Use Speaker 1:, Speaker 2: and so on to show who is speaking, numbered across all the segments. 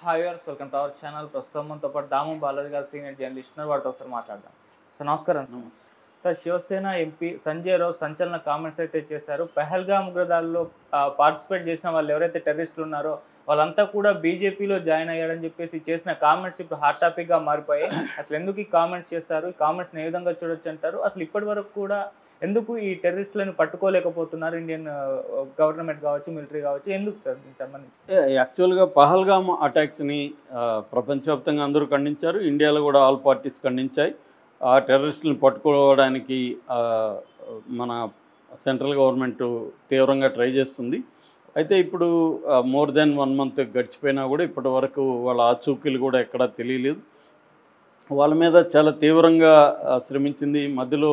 Speaker 1: Hi viewers, welcome to our channel. ప్రస్తుతం మనతో పాటు దాము బాలాజీ గారు సీనియర్ జర్నలిస్ట్ ఉన్నారు. వారితో ఒకసారి మాట్లాడదాం. సార్ నమస్కారం.
Speaker 2: నమస్తే
Speaker 1: సార్, శివసేన ఎంపీ సంజయ్ రావు సంచలన కామెంట్స్ అయితే చేశారు. పహల్గామ్ ఉగ్రదాడిలో పార్టిసిపేట్ చేసిన వాళ్ళు ఎవరైతే టెర్రరిస్టులు ఉన్నారో వాళ్ళంతా కూడా బీజేపీలో జాయిన్ అయ్యారని చెప్పేసి చేసిన కామెంట్స్ ఇప్పుడు హాట్ టాపిక్గా మారిపోయాయి. అసలు ఎందుకు ఈ కామెంట్స్ చేస్తారు? ఈ కామెంట్స్ని ఏ విధంగా చూడొచ్చు అంటారు? అసలు ఇప్పటి వరకు కూడా ఎందుకు ఈ టెర్రరిస్టులను పట్టుకోలేకపోతున్నారు ఇండియన్ గవర్నమెంట్ కావచ్చు, మిలిటరీ కావచ్చు? ఎందుకు సార్ దీనికి సంబంధించి?
Speaker 2: యాక్చువల్గా పహల్గామ్ అటాక్స్ని ప్రపంచవ్యాప్తంగా అందరూ ఖండించారు. ఇండియాలో కూడా ఆల్ పార్టీస్ ఖండించాయి. ఆ టెర్రరిస్టులను పట్టుకోవడానికి మన సెంట్రల్ గవర్నమెంట్ తీవ్రంగా ట్రై చేస్తుంది. అయితే ఇప్పుడు మోర్ దెన్ 1 month గడిచిపోయినా కూడా ఇప్పటి వరకు వాళ్ళ ఆచూకీలు కూడా ఎక్కడా తెలియలేదు. వాళ్ళ మీద చాలా తీవ్రంగా శ్రమించింది. మధ్యలో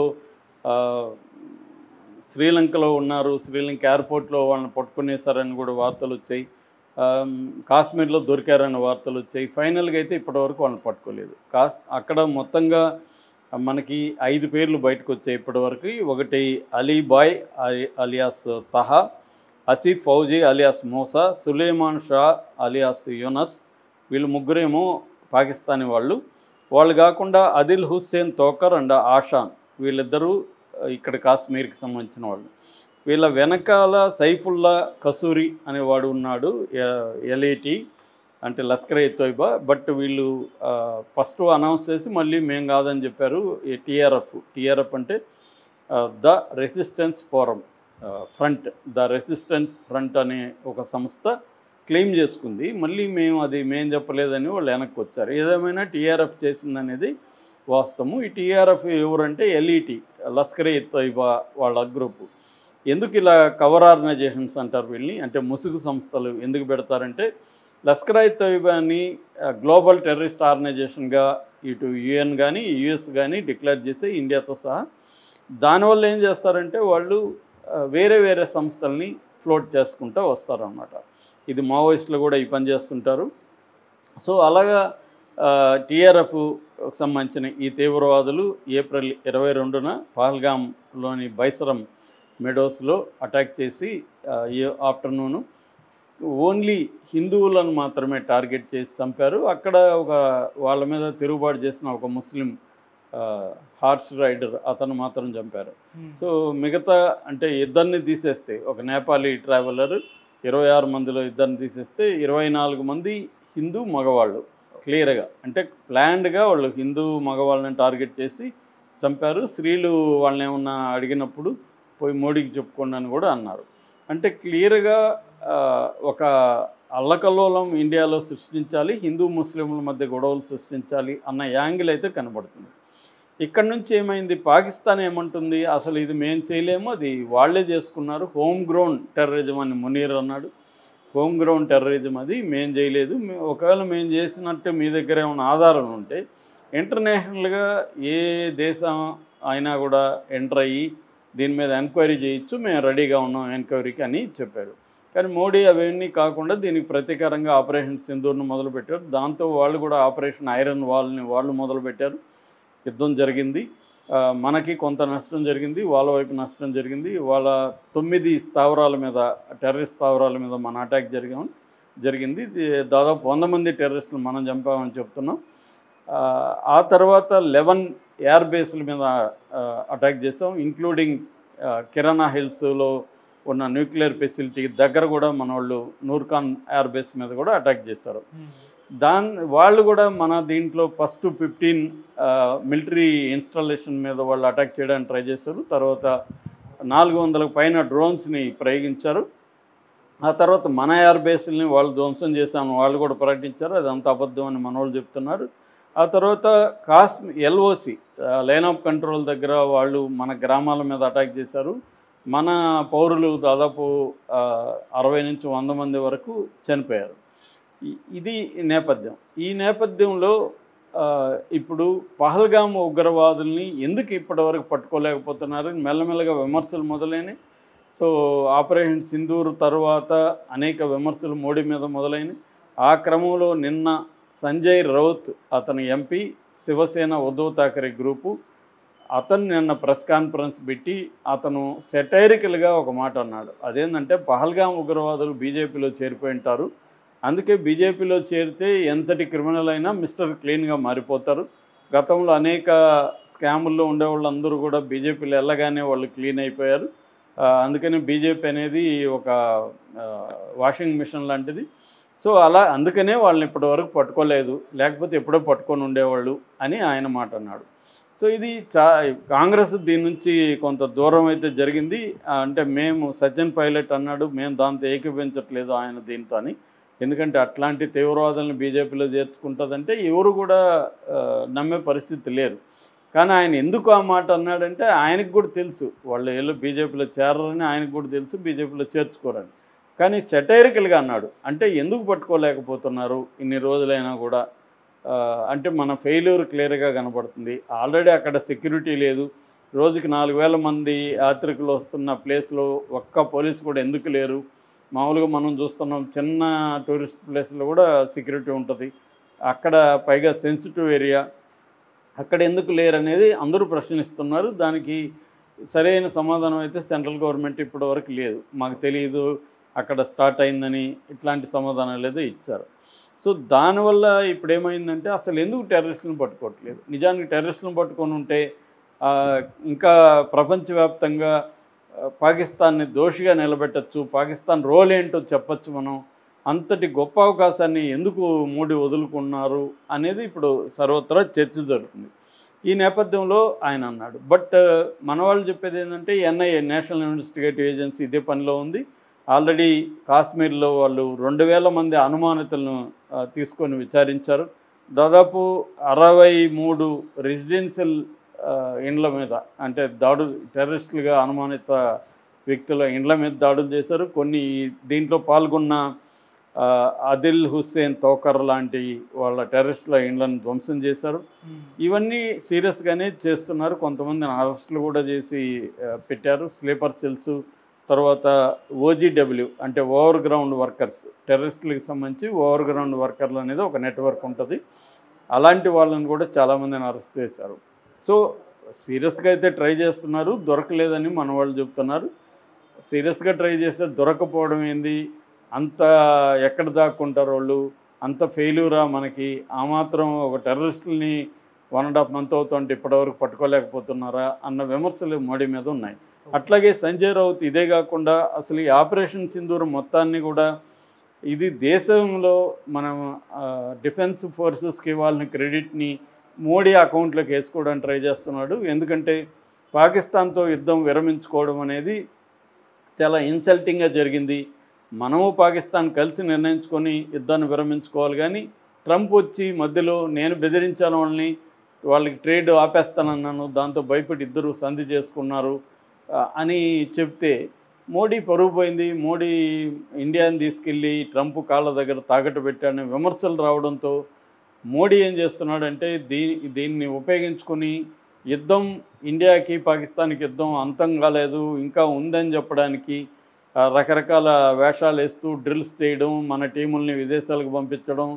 Speaker 2: శ్రీలంకలో ఉన్నారు, శ్రీలంక ఎయిర్పోర్ట్లో వాళ్ళని పట్టుకునేసారని కూడా వార్తలు వచ్చాయి. కాశ్మీర్లో దొరికారని వార్తలు వచ్చాయి. ఫైనల్గా అయితే ఇప్పటివరకు వాళ్ళని పట్టుకోలేదు. అక్కడ మొత్తంగా మనకి 5 పేర్లు బయటకు వచ్చాయి ఇప్పటివరకు. ఒకటి Alibhai alias Taha, Asif Fauji alias Moosa, Suleman Shah alias Younus. వీళ్ళు ముగ్గురేమో పాకిస్తానీ వాళ్ళు కాకుండా అదిల్ హుస్సేన్ తోకర్ అండ్ ఆషాన్, వీళ్ళిద్దరూ ఇక్కడ కాశ్మీర్కి సంబంధించిన వాళ్ళు. వీళ్ళ వెనకాల సైఫుల్లా కసూరి అనేవాడు ఉన్నాడు, ఎల్ఏటి అంటే లష్కర్ ఎ తోయిబా. బట్ వీళ్ళు ఫస్ట్ అనౌన్స్ చేసి మళ్ళీ మేము కాదని చెప్పారు. టీఆర్ఎఫ్ అంటే the resistance forum front, the resistant front అనే ఒక సంస్థ క్లెయిమ్ చేసుకుంది. మళ్ళీ మేము చెప్పలేదని వాళ్ళు వెనక్కి వచ్చారు. ఏదేమైనా టీఆర్ఎఫ్ చేసిందనేది వాస్తవము. ఈ టీఆర్ఎఫ్ ఎవరంటే ఎల్ఈటి, లష్కర్ ఎ తోయిబా వాళ్ళ గ్రూపు. ఎందుకు ఇలా కవర్ ఆర్గనైజేషన్స్ అంటారు వీళ్ళని అంటే ముసుగు సంస్థలు ఎందుకు పెడతారంటే, లష్కర్ ఎ తోయిబాని గ్లోబల్ టెర్రరిస్ట్ ఆర్గనైజేషన్గా ఇటు యుఎన్ కానీ యుఎస్ కానీ డిక్లేర్ చేసి ఇండియాతో సహా. దానివల్ల ఏం చేస్తారంటే వాళ్ళు వేరే సంస్థల్ని ఫ్లోట్ చేసుకుంటూ వస్తారన్నమాట. ఇది మావోయిస్టులు కూడా ఈ పని చేస్తుంటారు. సో అలాగా టీఆర్ఎఫ్ సంబంధించిన ఈ తీవ్రవాదులు ఏప్రిల్ 22న పహల్గామ్లోని బైసరం మెడోస్లో అటాక్ చేసి ఈ ఆఫ్టర్నూను ఓన్లీ హిందువులను మాత్రమే టార్గెట్ చేసి చంపారు. అక్కడ వాళ్ళ మీద తిరుగుబాటు చేసిన ఒక ముస్లిం హార్స్ రైడర్ అతను మాత్రం చంపారు. సో మిగతా అంటే ఇద్దరిని తీసేస్తే, ఒక నేపాలీ ట్రావెలర్ 26 మందిలో ఇద్దరిని తీసేస్తే 24 మంది హిందూ మగవాళ్ళు. క్లియర్గా అంటే ప్లాన్డ్గా వాళ్ళు హిందూ మగవాళ్ళని టార్గెట్ చేసి చంపారు. స్త్రీలు వాళ్ళని ఏమన్నా అడిగినప్పుడు పోయి మోడీకి చెప్పుకోండి అని కూడా అన్నారు. అంటే క్లియర్గా ఒక అల్లకల్లోలం ఇండియాలో సృష్టించాలి, హిందూ ముస్లింల మధ్య గొడవలు సృష్టించాలి అన్న యాంగిల్ అయితే కనబడుతుంది. ఇక్కడ నుంచి ఏమైంది, పాకిస్తాన్ ఏమంటుంది, అసలు ఇది మేము చేయలేము, అది వాళ్ళే చేసుకున్నారు, హోమ్ గ్రౌండ్ టెర్రరిజం అని మునీర్ అన్నాడు. హోమ్ గ్రౌండ్ టెర్రరిజం అది మేము చేయలేదు. ఒకవేళ మేము చేసినట్టు మీ దగ్గర ఏమైనా ఆధారాలు ఉంటే ఇంటర్నేషనల్గా ఏ దేశం అయినా కూడా ఎంటర్ అయ్యి దీని మీద ఎంక్వైరీ చేయొచ్చు, మేము రెడీగా ఉన్నాం ఎంక్వైరీకి అని చెప్పాడు. కానీ మోడీ అవన్నీ కాకుండా దీనికి ప్రతీకారంగా ఆపరేషన్ సింధూర్ను మొదలుపెట్టారు. దాంతో వాళ్ళు కూడా ఆపరేషన్ ఐరన్ వాల్ని వాళ్ళు మొదలుపెట్టారు. యుద్ధం జరిగింది. మనకి కొంత నష్టం జరిగింది, వాళ్ళ వైపు నష్టం జరిగింది. వాళ్ళ 9 స్థావరాల మీద, టెర్రరిస్ట్ స్థావరాల మీద మన అటాక్ జరిగింది. దాదాపు 100 మంది టెర్రరిస్టులు మనం చంపామని చెప్తున్నాం. ఆ తర్వాత 11 ఎయిర్ బేస్ల మీద అటాక్ చేసాం, ఇంక్లూడింగ్ కిరాణా హిల్స్లో ఉన్న న్యూక్లియర్ ఫెసిలిటీ దగ్గర కూడా మన వాళ్ళు నూర్ఖాన్ ఎయిర్ బేస్ మీద కూడా అటాక్ చేశారు. వాళ్ళు కూడా మన దీంట్లో ఫస్ట్ 15 మిలిటరీ ఇన్స్టాలేషన్ మీద వాళ్ళు అటాక్ చేయడానికి ట్రై చేశారు. తర్వాత 400కు పైన డ్రోన్స్ని ప్రయోగించారు. ఆ తర్వాత మన ఎయిర్ బేస్ని వాళ్ళు ధ్వంసం చేశామని వాళ్ళు కూడా ప్రకటించారు. అదంతా అబద్ధం అని మన వాళ్ళు చెప్తున్నారు. ఆ తర్వాత ఎల్ఓసి లైన్ ఆఫ్ కంట్రోల్ దగ్గర వాళ్ళు మన గ్రామాల మీద అటాక్ చేశారు. మన పౌరులు దాదాపు 60 నుంచి 100 మంది వరకు చనిపోయారు. ఇది నేపథ్యం. ఈ నేపథ్యంలో ఇప్పుడు పహల్గామ్ ఉగ్రవాదుల్ని ఎందుకు ఇప్పటివరకు పట్టుకోలేకపోతున్నారు మెల్లమెల్లగా విమర్శలు మొదలైనవి. సో ఆపరేషన్ సింధూర్ తర్వాత అనేక విమర్శలు మోడీ మీద మొదలైనవి. ఆ క్రమంలో నిన్న సంజయ్ రౌత్ అతని ఎంపీ, శివసేన ఉద్ధవ్ ఠాకరే గ్రూపు, అతను నిన్న ప్రెస్ కాన్ఫరెన్స్ పెట్టి అతను సెటైరికల్గా ఒక మాట అన్నాడు. అదేంటంటే పహల్గామ్ ఉగ్రవాదులు బీజేపీలో చేరిపోయి ఉంటారు, అందుకే బీజేపీలో చేరితే ఎంతటి క్రిమినల్ అయినా మిస్టర్ క్లీన్గా మారిపోతారు. గతంలో అనేక స్కాముల్లో ఉండేవాళ్ళందరూ కూడా బీజేపీలో వెళ్ళగానే వాళ్ళు క్లీన్ అయిపోయారు. అందుకని బీజేపీ అనేది ఒక వాషింగ్ మిషన్ లాంటిది. సో అలా అందుకనే వాళ్ళని ఇప్పటివరకు పట్టుకోలేదు, లేకపోతే ఎప్పుడో పట్టుకొని ఉండేవాళ్ళు అని ఆయన మాట అన్నాడు. సో ఇది కాంగ్రెస్ దీని నుంచి కొంత దూరం అయితే జరిగింది. అంటే మేము సచిన్ పైలట్ అన్నాడు, మేము దాంతో ఏకీభించట్లేదు ఆయన దీంతో అని. ఎందుకంటే అట్లాంటి తీవ్రవాదులను బీజేపీలో చేర్చుకుంటుందంటే ఎవరు కూడా నమ్మే పరిస్థితి లేరు. కానీ ఆయన ఎందుకు ఆ మాట అన్నాడంటే ఆయనకు కూడా తెలుసు వాళ్ళు ఏళ్ళు బీజేపీలో చేరరని ఆయనకు కూడా తెలుసు, బీజేపీలో చేర్చుకోరని. కానీ సెటైరికల్గా అన్నాడు. అంటే ఎందుకు పట్టుకోలేకపోతున్నారు ఇన్ని రోజులైనా కూడా, అంటే మన ఫెయిల్యూర్ క్లియర్గా కనబడుతుంది. ఆల్రెడీ అక్కడ సెక్యూరిటీ లేదు. రోజుకి 4000 మంది యాత్రికులు వస్తున్న ప్లేస్లో ఒక్క పోలీసు కూడా ఎందుకు లేరు? మామూలుగా మనం చూస్తున్నాం చిన్న టూరిస్ట్ ప్లేస్లో కూడా సెక్యూరిటీ ఉంటుంది, అక్కడ పైగా సెన్సిటివ్ ఏరియా, అక్కడ ఎందుకు లేరు అనేది అందరూ ప్రశ్నిస్తున్నారు. దానికి సరైన సమాధానం అయితే సెంట్రల్ గవర్నమెంట్ ఇప్పటివరకు లేదు, మాకు తెలియదు అక్కడ స్టార్ట్ అయిందని ఇట్లాంటి సమాధానాలు ఏదో ఇచ్చారు. సో దానివల్ల ఇప్పుడు ఏమైందంటే అసలు ఎందుకు టెర్రరిస్టులను పట్టుకోవట్లేదు? నిజానికి టెర్రరిస్టులను పట్టుకొని ఉంటే ఇంకా ప్రపంచవ్యాప్తంగా పాకిస్తాన్ని దోషిగా నిలబెట్టచ్చు, పాకిస్తాన్ రోల్ ఏంటో చెప్పచ్చు మనం. అంతటి గొప్ప అవకాశాన్ని ఎందుకు మోడీ వదులుకున్నారు అనేది ఇప్పుడు సర్వత్రా చర్చ జరుగుతుంది. ఈ నేపథ్యంలో ఆయన అన్నాడు. బట్ మన వాళ్ళు చెప్పేది ఏంటంటే ఎన్ఐఏ, నేషనల్ ఇన్వెస్టిగేటివ్ ఏజెన్సీ ఇదే పనిలో ఉంది. ఆల్రెడీ కాశ్మీర్లో వాళ్ళు 2000 మంది అనుమానితులను తీసుకొని విచారించారు. దాదాపు 63 రెసిడెన్షియల్ ఇండ్ల మీద, అంటే టెర్రరిస్టులుగా అనుమానిత వ్యక్తుల ఇండ్ల మీద దాడులు చేశారు. కొన్ని దీంట్లో పాల్గొన్న ఆదిల్ హుస్సేన్ తోకర్ లాంటి వాళ్ళ టెర్రరిస్టుల ఇండ్లను ధ్వంసం చేశారు. ఇవన్నీ సీరియస్గానే చేస్తున్నారు. కొంతమందిని అరెస్టులు కూడా చేసి పెట్టారు. స్లీపర్ సెల్స్, తర్వాత ఓజీడబ్ల్యూ అంటే ఓవర్ గ్రౌండ్ వర్కర్స్, టెర్రరిస్టులకు సంబంధించి ఓవర్ గ్రౌండ్ వర్కర్లు అనేది ఒక నెట్వర్క్ ఉంటుంది. అలాంటి వాళ్ళని కూడా చాలామందిని అరెస్ట్ చేశారు. సో సీరియస్గా అయితే ట్రై చేస్తున్నారు, దొరకలేదని మన వాళ్ళు చెప్తున్నారు. సీరియస్గా ట్రై చేస్తే దొరకపోవడం ఏంది? అంత ఎక్కడ దాక్కుంటారు వాళ్ళు? అంత ఫెయిల్యూరా మనకి? ఆ మాత్రం ఒక టెర్రరిస్టులని 1.5 month అవుతుంటే ఇప్పటివరకు పట్టుకోలేకపోతున్నారా అన్న విమర్శలు మోడీ మీద ఉన్నాయి. అట్లాగే సంజయ్ రౌత్ ఇదే కాకుండా అసలు ఈ ఆపరేషన్ సింధూర్ మొత్తాన్ని కూడా ఇది దేశంలో మనం డిఫెన్స్ ఫోర్సెస్కి ఇవ్వాలని క్రెడిట్ని మోడీ అకౌంట్లోకి వేసుకోవడానికి ట్రై చేస్తున్నాడు. ఎందుకంటే పాకిస్తాన్తో యుద్ధం విరమించుకోవడం అనేది చాలా ఇన్సల్టింగ్గా జరిగింది. మనము పాకిస్తాన్ కలిసి నిర్ణయించుకొని యుద్ధాన్ని విరమించుకోవాలి. కానీ ట్రంప్ వచ్చి మధ్యలో నేను బెదిరించాను వాళ్ళకి ట్రేడ్ ఆపేస్తానన్నాను, దాంతో భయపడి ఇద్దరు సంధి చేసుకున్నారు అని చెప్తే మోడీ పరుగు పోయింది. మోడీ ఇండియాని తీసుకెళ్ళి ట్రంప్ కాళ్ళ దగ్గర తాకట్టు పెట్టాడని విమర్శలు రావడంతో మోడీ ఏం చేస్తున్నాడంటే దీన్ని ఉపయోగించుకొని యుద్ధం, ఇండియాకి పాకిస్తాన్కి యుద్ధం అంతం కాలేదు ఇంకా ఉందని చెప్పడానికి రకరకాల వేషాలు వేస్తూ డ్రిల్స్ చేయడం, మన టీముల్ని విదేశాలకు పంపించడం,